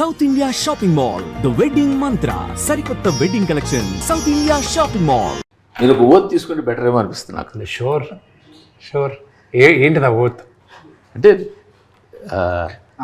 South India shopping mall the wedding మంత్ర సరికొత్త wedding collection south India shopping mall. మీరు ఒక oath తీసుకుంటే better ఏమో అనిపిస్తుంది నాకు. షూర్ ఏంటిది ఆ ఓత్ అంటే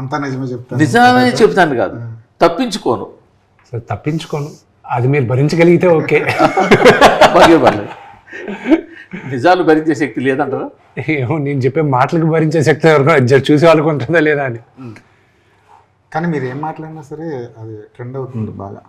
అంతా నిజమే చెప్తాను. నిజమే చెప్తాను కాదు, తప్పించుకోను. సో తప్పించుకోను, అది మీరు భరించగలిగితే ఓకే. బాగా పర్లేదు. నిజాలు భరించే శక్తి లేదంటారా? ఏమో నేను చెప్పే మాటలకు భరించే శక్తి ఎవరికో చూసే వాళ్ళకు ఉంటుందా లేదా అని. కానీ మీరు ఏం మాట్లాడినా సరే అది ట్రెండ్ అవుతుంది బాగా.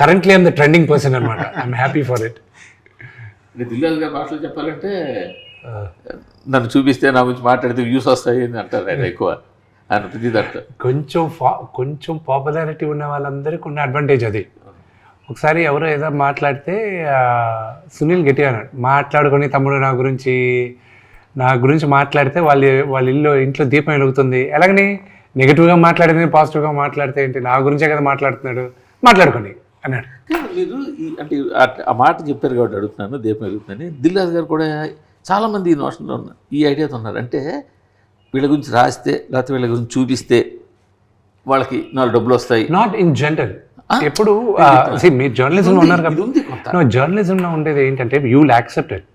Currently I'm the trending person అనమాట. I'm happy for it. Dil Raju గారి భాషలో చెప్పాలంటే నన్ను చూపిస్తే నా గురించి మాట్లాడితే వ్యూస్ వస్తాయి అని అంటారు ఆయన ఎక్కువ. ఆయన ప్రతి దాంట్లో కొంచెం పాపులారిటీ ఉన్న వాళ్ళందరికీ ఉన్న అడ్వాంటేజ్ అది. ఒకసారి ఎవరో ఏదో మాట్లాడితే సునీల్ గట్టిగా అన్నాడు, మాట్లాడుకొని తమ్ముడు నా గురించి మాట్లాడితే వాళ్ళ ఇంట్లో దీపం వెలుగుతుంది. ఎలాగని నెగిటివ్గా మాట్లాడితే పాజిటివ్గా మాట్లాడితే ఏంటి, నా గురించే కదా మాట్లాడుతున్నాడు, మాట్లాడుకోండి అన్నాడు. మీరు అంటే ఆ మాట చెప్పారు కాబట్టి అడుగుతున్నాను, దీపం వెలుగుతుందని. దిల్రాజు గారు కూడా చాలామంది ఈ నోషన్లో ఉన్నారు, ఈ ఐడియాతో ఉన్నారు. అంటే వీళ్ళ గురించి రాస్తే లేకపోతే వీళ్ళ గురించి చూపిస్తే వాళ్ళకి 4 డబ్బులు వస్తాయి. Not in general. ఎప్పుడు మీరు జర్నలిజంలో ఉన్నారు కాబట్టి జర్నలిజంలో ఉండేది ఏంటంటే you will accept it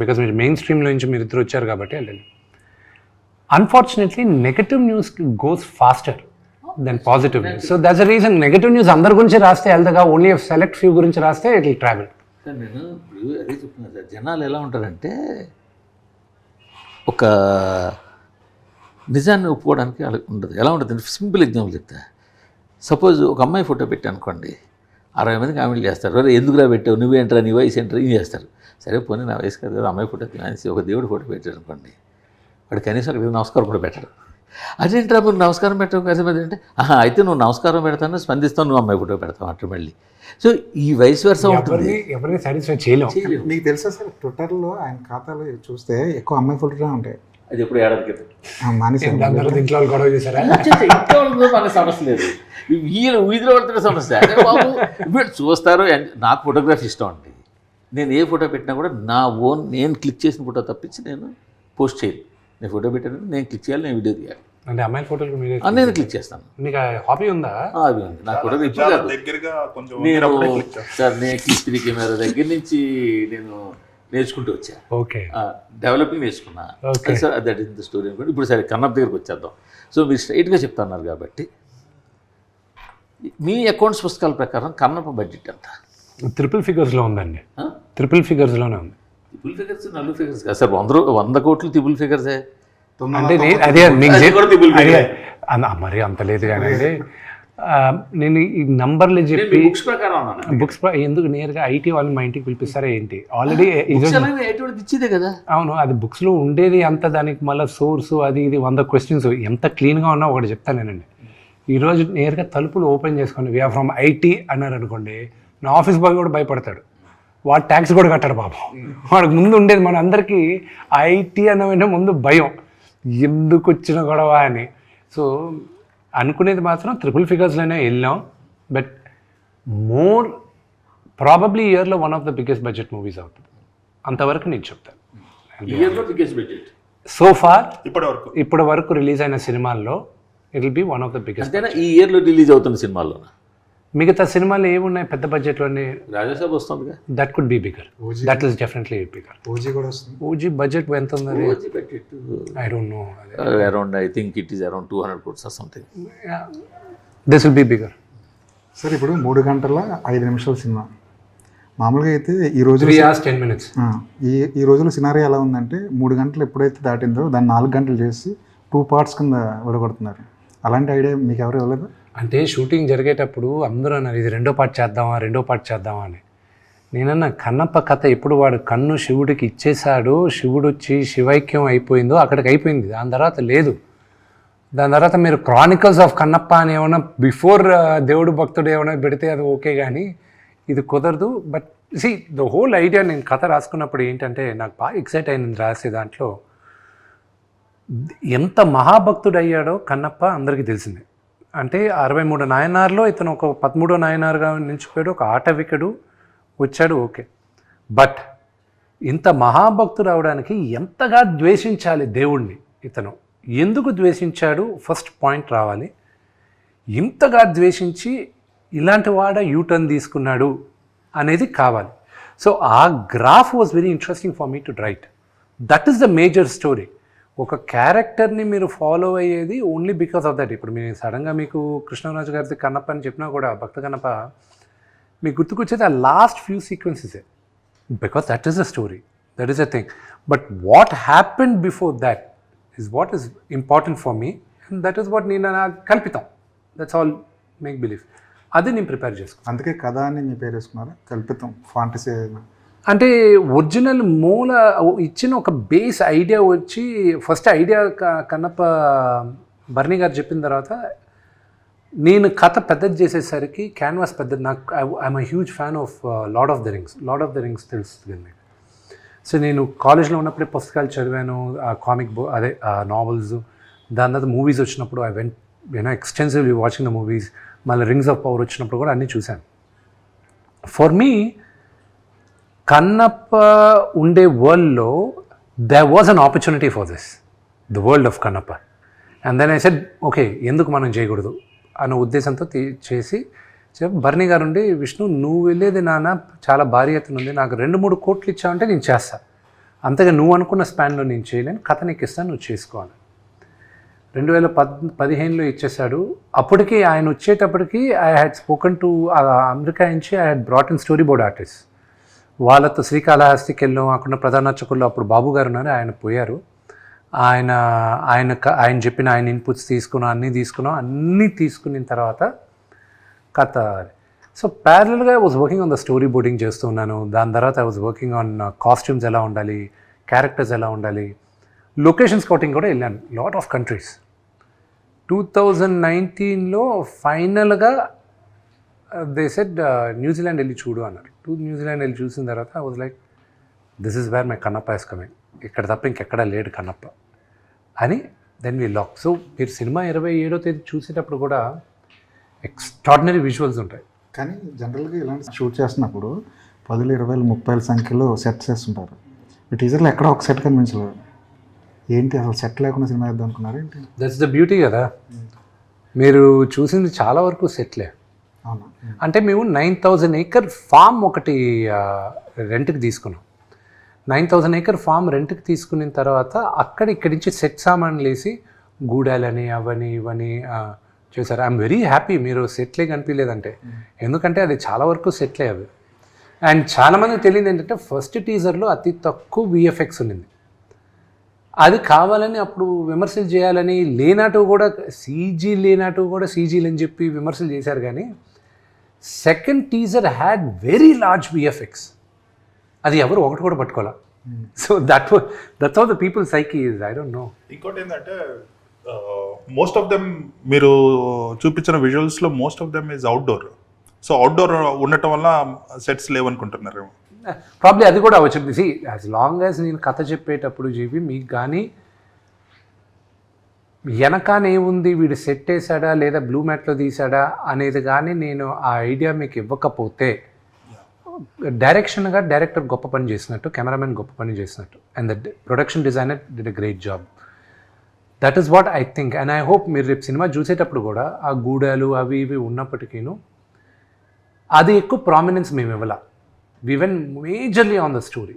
because మీరు మెయిన్ స్ట్రీమ్లో నుంచి మీరు ఇద్దరు వచ్చారు కాబట్టి. Unfortunately negative news goes faster than positive news. So that's the reason negative news అందరి గురించి రాస్తే వెళ్తాగా, ఓన్లీ సెలెక్ట్ ఫ్యూ గురించి రాస్తే ఇట్ విల్ ట్రావెల్. సార్ నేను ఇప్పుడు అదే చెప్తున్నాను సార్, జనాలు ఎలా ఉంటారంటే ఒక నిజాన్ని ఒప్పుకోవడానికి వాళ్ళకి ఉండదు. ఎలా ఉంటుంది, సింపుల్ ఎగ్జాంపుల్ చెప్తా. సపోజ్ ఒక అమ్మాయి ఫోటో పెట్టి అనుకోండి, 60 మంది కామెంట్లు చేస్తారు, అరే ఎందుకురా పెట్టావు, నువ్వేంటరా, నీ వయసు ఏంటరా, ఏం చేస్తారు. సరే పోనీ నా వయసు కాదు కదా, అమ్మాయి ఫోటో తీసి ఒక దేవుడి ఫోటో పెట్టారు అనుకోండి, వాడు కనీసం అక్కడ నమస్కారం కూడా పెట్టడు. అదేంట్రా మీరు నమస్కారం పెట్టవు కనీసం అంటే, అయితే నువ్వు నమస్కారం పెడతాను స్పందిస్తావు, నువ్వు అమ్మాయి ఫోటో పెడతావు అంటే మళ్ళీ. సో ఈ వయసు వరుస ఉంటుంది. ఎవరిని సాటిస్ఫై చేయలేము. మీకు తెలుసా సార్, ట్విట్టర్లో ఆయన ఖాతాలో చూస్తే ఎక్కువ అమ్మాయి ఫోటోనే ఉంటాయి. అది ఎప్పుడు ఏడాది క్రితం ఇంట్లో గొడవ చేశారా? మన సమస్య లేదు, వీధిలో పడుతున్న సమస్య. బాబు వీళ్ళు చూస్తారు. నాకు ఫోటోగ్రఫీ ఇష్టం అండి. నేను ఏ ఫోటో పెట్టినా కూడా నా ఓన్ నేను క్లిక్ చేసిన ఫోటో తప్పించి నేను పోస్ట్ చేయను. నేను ఫోటో పెట్టాను, నేను క్లిక్ చేయాలి, నేను వీడియో తీయాలి. అంటే అమ్మాయి ఫోటోలు నేను క్లిక్ చేస్తాను. మీకు హాబీ ఉందా? అది ఉంది నాకు. ఫోటో ఇప్పుడు కాదు, నేను క్లిక్ 3 కెమెరా దగ్గర నుంచి నేను నేర్చుకుంటూ వచ్చా. ఓకే, డెవలపింగ్ నేర్చుకున్నా. Sir that is the story అనుకోండి. ఇప్పుడు సరే కన్నప్ప దగ్గరికి వచ్చేద్దాం. సో మీరు స్ట్రైట్గా చెప్తున్నారు కాబట్టి మీ అకౌంట్స్ పుస్తకాల ప్రకారం కన్నప్ప బడ్జెట్ ఎంత? ట్రిపుల్ ఫిగర్స్లో ఉందండి. ట్రిపుల్ ఫిగర్స్లోనే ఉంది. ట్రిపుల్ ఫిగర్స్ 4 ఫిగర్స్ కాదు సార్, 100 కోట్లు ట్రిపుల్ ఫిగర్సే. అంటే అదే మరి అంత లేదు కానీ అండి. నేను ఈ నంబర్లు చెప్పి బుక్స్ ప్రకారం బుక్స్ ఎందుకు నేరుగా ఐటీ వాళ్ళు మా ఇంటికి పిలిపిస్తారా ఏంటి? ఆల్రెడీ ఇచ్చేదే కదా. అవును, అది బుక్స్లో ఉండేది అంత, దానికి మళ్ళీ సోర్సు అది ఇది 100 క్వశ్చన్స్. ఎంత క్లీన్గా ఉన్నా ఒకటి చెప్తానేనండి. ఈరోజు నేరుగా తలుపులు ఓపెన్ చేసుకోండి, వీఆర్ ఫ్రమ్ ఐటీ అన్నారు అనుకోండి, నా ఆఫీస్ బాయ్ కూడా భయపడతాడు. వాడు ట్యాక్స్ కూడా కట్టాడు పాపం. వాడికి ముందు ఉండేది మన అందరికీ ఐటీ అన్న ముందు భయం, ఎందుకు వచ్చిన గొడవ అని. సో అనుకునేది మాత్రం ట్రిపుల్ ఫిగర్స్లోనే వెళ్ళాం. బట్ మోర్ ప్రాబబ్లీ ఇయర్లో one of the biggest budget movies అవుతుంది. అంతవరకు నేను చెప్తాను. సో ఫార్ ఇప్పటి వరకు రిలీజ్ అయిన సినిమాల్లో it will be one of the biggest. ఈ ఇయర్లో రిలీజ్ అవుతున్న సినిమాల్లో మిగతా సినిమాలు ఏమున్నాయి పెద్ద బడ్జెట్లోనే? రాజాసాబ్ వస్తుంది, that could be bigger. That is definitely bigger. OG కూడా వస్తుంది. ఓజీ బడ్జెట్ ఎంత ఉంది? I don't no. Around I think it is around 200 crores or something. This will be bigger. Sir ఇప్పుడు 3 గంటల 5 నిమిషాల సినిమా మామూలుగా అయితే ఈ రోజు 3 hours 10 minutes. ఈ రోజులో సినారీ ఎలా ఉందంటే 3 గంటలు ఎప్పుడైతే దాటిందో దాన్ని 4 గంటలు చేసి 2 parts కింద విడగొడుతున్నారు. అలాంటి ఐడియా మీకు ఎవరు ఇవ్వలేదు? అంటే షూటింగ్ జరిగేటప్పుడు అందరూ అన్నారు ఇది 2వ పార్ట్ చేద్దామా అని. నేనన్నా కన్నప్ప కథ ఎప్పుడు వాడు కన్ను శివుడికి ఇచ్చేశాడు, శివుడు వచ్చి శివైక్యం అయిపోయిందో అక్కడికి అయిపోయింది. దాని తర్వాత లేదు. దాని తర్వాత మీరు క్రానికల్స్ ఆఫ్ కన్నప్ప అని ఏమైనా బిఫోర్ దేవుడు భక్తుడు ఏమైనా పెడితే అది ఓకే, కానీ ఇది కుదరదు. బట్ ద హోల్ ఐడియా, నేను కథ రాసుకున్నప్పుడు ఏంటంటే నాకు బాగా ఎక్సైట్ అయింది రాసే దాంట్లో. ఎంత మహాభక్తుడు అయ్యాడో కన్నప్ప అందరికీ తెలిసిందే. అంటే 63 నాయనార్లో ఇతను ఒక 13వ నాయనార్గా నిలిచిపోయాడు, ఒక ఆటవికుడు వచ్చాడు, ఓకే. బట్ ఇంత మహాభక్తుడు అవడానికి ఎంతగా ద్వేషించాలి దేవుణ్ణి ఇతను, ఎందుకు ద్వేషించాడు, ఫస్ట్ పాయింట్ రావాలి. ఇంతగా ద్వేషించి ఇలాంటి వాడ యూటర్న్ తీసుకున్నాడు అనేది కావాలి. సో ఆ graph was very interesting for me to right. That is the major story. ఒక క్యారెక్టర్ని మీరు ఫాలో అయ్యేది ఓన్లీ బికాస్ ఆఫ్ దట్. ఇప్పుడు మీరు సడన్గా మీకు కృష్ణరాజు గారిది కన్నప్ప అని చెప్పినా కూడా, భక్త కన్నప్ప, మీకు గుర్తుకొచ్చేది ఆ లాస్ట్ ఫ్యూ సీక్వెన్సెసే, because that is the story, that is a thing. But what happened before that is what is important for me, and that is what నేను కల్పితం. That's all make believe. అది నేను ప్రిపేర్ చేసుకున్నాను. అందుకే కథ అని మీ పేరు వేసుకున్నారా? కల్పితం, ఫాంటసీ. అంటే ఒరిజినల్ మూల ఇచ్చిన ఒక బేస్ ఐడియా వచ్చి, ఫస్ట్ ఐడియా కన్నప్ప బర్నీ గారు చెప్పిన తర్వాత నేను కథ పెద్దది చేసేసరికి క్యాన్వాస్ పెద్దది. నాకు I'm a huge fan of lord of the rings తెలుస్తుంది మీకు. సో నేను కాలేజ్లో ఉన్నప్పుడే పుస్తకాలు చదివాను, కామిక్ బుక్, అదే నావెల్స్. దాని తర్వాత మూవీస్ వచ్చినప్పుడు I went extensively watching the movies. మళ్ళీ రింగ్స్ ఆఫ్ పవర్ వచ్చినప్పుడు కూడా అన్నీ చూశాను. ఫర్ మీ కన్నప్ప ఉండే వరల్డ్లో there was an opportunity for this, the world of Kannappa. And then I said okay, ఎందుకు మనం చేయకూడదు అన్న ఉద్దేశంతో చేసి బర్నీ గారు ఉండి, విష్ణు నువ్వు వెళ్ళేది నాన్న చాలా భారీ ఎత్తున ఉంది, నాకు 2-3 కోట్లు ఇచ్చావంటే నేను చేస్తాను, అంతగా నువ్వు అనుకున్న స్పాన్లో నేను చేయలేను, కథ నీకు ఇస్తాను, నువ్వు చేసుకోవాలి. 2015లో ఇచ్చేశాడు. అప్పటికి ఆయన వచ్చేటప్పటికి I had spoken to America నుంచి I had brought in storyboard artist. వాళ్ళతో శ్రీకాళహస్తికి వెళ్ళాం. అక్కడ ప్రధాన అర్చకుల్లో అప్పుడు బాబు గారు ఉన్నారు, ఆయన పోయారు. ఆయన చెప్పిన ఆయన ఇన్పుట్స్ తీసుకున్నాం. అన్నీ తీసుకున్న తర్వాత కథ. సో ప్యారలల్గా I was working on the story boarding చేస్తున్నాను. దాని తర్వాత I was working on costumes ఎలా ఉండాలి, క్యారెక్టర్స్ ఎలా ఉండాలి, లొకేషన్ స్కౌటింగ్ కూడా వెళ్ళాను లాట్ ఆఫ్ కంట్రీస్. 2019లో ఫైనల్గా దే సెడ్ న్యూజిలాండ్ వెళ్ళి చూడు అన్నారు. న్యూజిలాండ్ వెళ్ళి చూసిన తర్వాత I was like, this is where my Kannappa is coming, ఇక్కడ తప్ప ఇంకెక్కడా లేడు కన్నప్ప అని. Then we lock. సో మీరు సినిమా 27వ తేదీ చూసేటప్పుడు కూడా ఎక్స్ట్రాడినరీ విజువల్స్ ఉంటాయి. కానీ జనరల్గా ఇలాంటి షూట్ చేస్తున్నప్పుడు 10, 20, 30 సంఖ్యలో సెట్స్ చేస్తుంటారు. ఈ టీజర్లో ఎక్కడ ఒక సెట్ కనిపించలేదు. ఏంటి అసలు సెట్ లేకుండా సినిమా వేద్దాం అనుకున్నారు ఏంటి? దట్స్ ద బ్యూటీ కదా. మీరు చూసింది చాలా వరకు సెట్లే. అవునా? అంటే మేము 9,000 acre ఫామ్ ఒకటి రెంట్కి తీసుకున్నాం. 9,000 acre ఫామ్ రెంట్కి తీసుకున్న తర్వాత ఇక్కడి నుంచి సెట్ సామాన్లు వేసి గూడాలని అవని ఇవని చేశారు. ఐఎమ్ వెరీ హ్యాపీ మీరు సెట్లే కనిపించలేదంటే, ఎందుకంటే అది చాలా వరకు సెట్లే అవి. అండ్ చాలామందికి తెలియదు ఏంటంటే ఫస్ట్ టీజర్లో అతి తక్కువ VFX ఉన్నింది. అది కావాలని అప్పుడు విమర్శలు చేయాలని లేనట్టు కూడా సీజీలు అని చెప్పి విమర్శలు చేశారు. కానీ second teaser had very large VFX. అది ఎవరు ఒకటి కూడా పట్టుకోవాలి. So that's how the people psyche is. I don't know. ఇంకోటి ఏంటంటే మోస్ట్ ఆఫ్ దెమ్ మీరు చూపించిన విజువల్స్లో most of them is outdoor. So outdoor ఉండటం వల్ల సెట్స్ లేవనుకుంటున్నారు. ప్రాబ్లీ అది కూడా వచ్చింది. సి యాజ్ లాంగ్ యాజ్ నేను కథ చెప్పేటప్పుడు జీవి మీకు కానీ వెనకానేముంది, వీడు సెట్ వేసాడా లేదా బ్లూ మ్యాట్లో తీసాడా అనేది కానీ నేను ఆ ఐడియా మీకు ఇవ్వకపోతే, డైరెక్టర్ గొప్ప పని చేసినట్టు, కెమెరామెన్ గొప్ప పని చేసినట్టు, and the production designer did a great job. That is what I think. And I hope మీరు రేపు సినిమా చూసేటప్పుడు కూడా ఆ గూడాలు అవి ఇవి ఉన్నప్పటికీను అది ఎక్కువ ప్రామినెన్స్ మేము ఇవ్వాల. We went majorly on the story,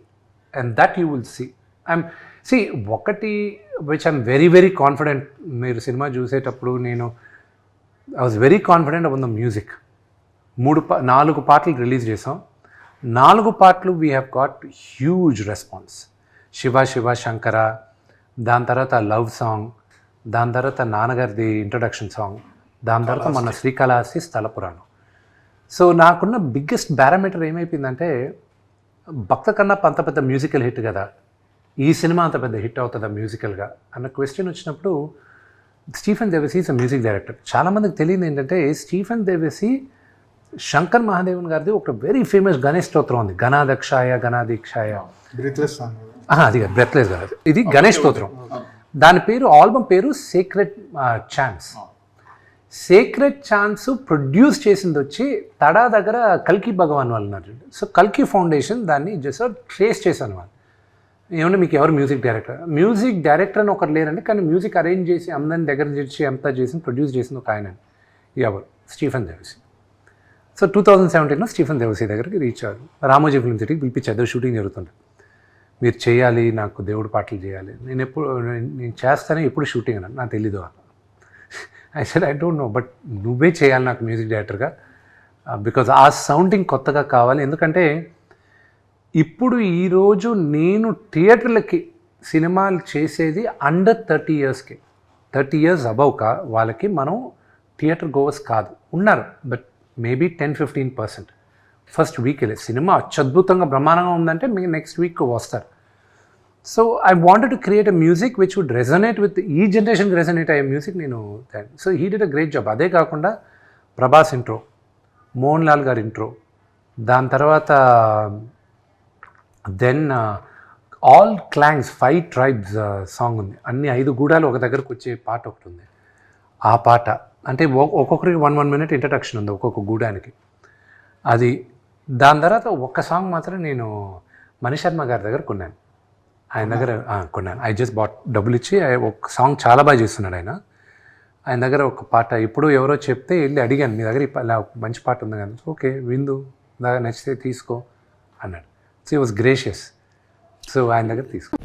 and that you will see. ఒకటి which I'm very very confident, మీరు సినిమా చూసేటప్పుడు I was very confident about the music. 4 పాటలు రిలీజ్ చేసాం. 4 పాటలు we have got huge response. Shiva Shankara, దాని తర్వాత లవ్ సాంగ్, దాని తర్వాత నాన్నగారిది ఇంట్రొడక్షన్ సాంగ్, దాని తర్వాత మన శ్రీకాళహస్తి స్థల పురాణం. సో నాకున్న బిగ్గెస్ట్ పారామీటర్ ఏమైపోయిందంటే, భక్త కన్నప్ప అంత పెద్ద మ్యూజికల్ హిట్ కదా, ఈ సినిమా అంత పెద్ద హిట్ అవుతుందా మ్యూజికల్గా అన్న క్వశ్చన్ వచ్చినప్పుడు, Stephen Devassy is a music director. చాలామందికి తెలియదు ఏంటంటే, స్టీఫెన్ దేవసి శంకర్ మహాదేవన్ గారిది ఒక వెరీ ఫేమస్ గణేష్ స్తోత్రం ఉంది, గణాదీక్షాయ. అది బ్రెత్లెస్ కాదు, ఇది గణేష్ స్తోత్రం. దాని పేరు, ఆల్బమ్ పేరు sacred chance. Sacred chance produce చేసింది వచ్చి తడా దగ్గర కల్కి భగవాన్ వాళ్ళు ఉన్నారు. సో కల్కి ఫౌండేషన్ దాన్ని జస్ట్ ట్రేస్ చేశాను వాళ్ళు. ఏమన్నా మీకు ఎవరు మ్యూజిక్ డైరెక్టర్ అని ఒకరు లేరండి, కానీ మ్యూజిక్ అరేంజ్ చేసి అందరిని దగ్గర చేసి అంతా చేసి ప్రొడ్యూస్ చేసింది ఒక ఆయన. ఎవరు? స్టీఫెన్ దేవసి. సో 2017లో స్టీఫెన్ దేవసి దగ్గరికి రీచ్ అయ్యారు. రామోజీ ఫిల్మ్ సిటీకి పిలిపించారు, షూటింగ్ జరుగుతుంది. మీరు చేయాలి, నాకు దేవుడి పాటలు చేయాలి. నేను చేస్తానే, ఎప్పుడు షూటింగ్ అన్నాను, నాకు తెలీదు. I said I don't no, but నువ్వే చేయాలి నాకు మ్యూజిక్ డైరెక్టర్గా, బికాజ్ ఆ సౌండింగ్ కొత్తగా కావాలి. ఎందుకంటే ఇప్పుడు ఈరోజు నేను థియేటర్లకి సినిమాలు చేసేది అండర్ 30 ఇయర్స్కి, 30 ఇయర్స్ అబవ్ వాళ్ళకి మనం థియేటర్ గోవర్స్ కాదు, ఉన్నారు, బట్ మేబీ 10-15%. ఫస్ట్ వీక్ వెళ్ళే సినిమా అత్యద్భుతంగా బ్రహ్మాండంగా ఉందంటే మీకు నెక్స్ట్ వీక్ వస్తారు. So I wanted to create a music which would resonate with ఈ జనరేషన్కి రెజనేట్ అయ్యే మ్యూజిక్ నేను. So he did a great job. అదే కాకుండా ప్రభాస్ ఇంట్రో, మోహన్ లాల్ గారి ఇంట్రో, దాని తర్వాత దెన్ ఆల్ క్లాంగ్స్ 5 ట్రైబ్స్ సాంగ్ ఉంది. అన్ని 5 గూడాలు ఒక దగ్గరకు వచ్చే పాట ఒకటి ఉంది. ఆ పాట అంటే ఒక్కొక్కరికి 1 minute ఇంట్రడక్షన్ ఉంది ఒక్కొక్క గూడానికి. అది దాని తర్వాత ఒక్క సాంగ్ మాత్రం నేను మణిశర్మ గారి దగ్గర కొన్నాను, ఆయన దగ్గర కొన్నాను. ఐ జస్ట్ బాట్, డబ్బులు ఇచ్చి. ఒక సాంగ్ చాలా బాగా చేస్తున్నాడు ఆయన. ఆయన దగ్గర ఒక పాట ఇప్పుడు ఎవరో చెప్తే వెళ్ళి అడిగాను, మీ దగ్గర ఇలా మంచి పాట ఉంది కదా, ఓకే విందు, నచ్చితే తీసుకో అన్నాడు. So he was gracious. So ఆయన దగ్గర తీసుకో.